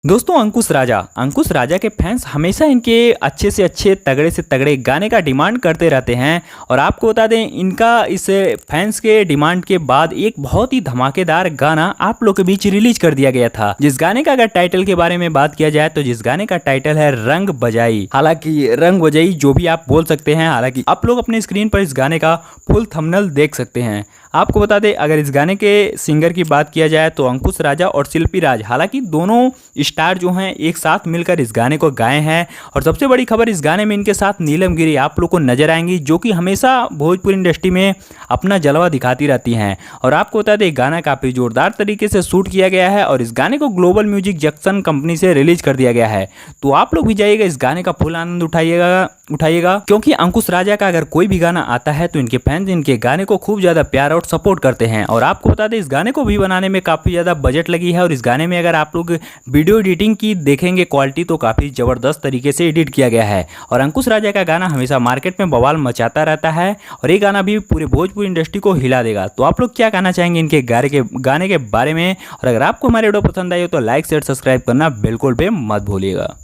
दोस्तों अंकुश राजा के फैंस हमेशा इनके अच्छे से अच्छे तगड़े से तगड़े गाने का डिमांड करते रहते हैं। और आपको बता दें, इनका इस फैंस के डिमांड के बाद एक बहुत ही धमाकेदार गाना आप लोग के बीच रिलीज कर दिया गया था। जिस गाने का अगर टाइटल के बारे में बात किया जाए तो जिस गाने का टाइटल है रंग बजाई। हालांकि रंग बजाई जो भी आप बोल सकते हैं, हालांकि आप लोग अपने स्क्रीन पर इस गाने का फुल थंबनेल देख सकते हैं। आपको बता दें, अगर इस गाने के सिंगर की बात किया जाए तो अंकुश राजा और शिल्पी राज, हालांकि दोनों स्टार जो हैं एक साथ मिलकर इस गाने को गाए हैं। और सबसे बड़ी खबर, इस गाने में इनके साथ नीलम गिरी आप लोग को नजर आएंगी, जो कि हमेशा भोजपुरी इंडस्ट्री में अपना जलवा दिखाती रहती हैं। और आपको बता दें, गाना काफ़ी जोरदार तरीके से शूट किया गया है और इस गाने को ग्लोबल म्यूजिक जंक्शन कंपनी से रिलीज कर दिया गया है। तो आप लोग भी जाइएगा, इस गाने का फुल आनंद उठाइएगा, क्योंकि अंकुश राजा का अगर कोई भी गाना आता है तो इनके फैंस इनके गाने को खूब ज़्यादा प्यार और सपोर्ट करते हैं। और आपको बता दें, इस गाने को भी बनाने में काफ़ी ज़्यादा बजट लगी है। और इस गाने में अगर आप लोग वीडियो एडिटिंग की देखेंगे क्वालिटी, तो काफ़ी ज़बरदस्त तरीके से एडिट किया गया है। और अंकुश राजा का गाना हमेशा मार्केट में बवाल मचाता रहता है और ये गाना भी पूरे भोजपुरी इंडस्ट्री को हिला देगा। तो आप लोग क्या कहना चाहेंगे इनके गाने के बारे में? और अगर आपको हमारे वीडियो पसंद आई हो तो लाइक शेयर सब्सक्राइब करना बिल्कुल भी मत भूलिएगा।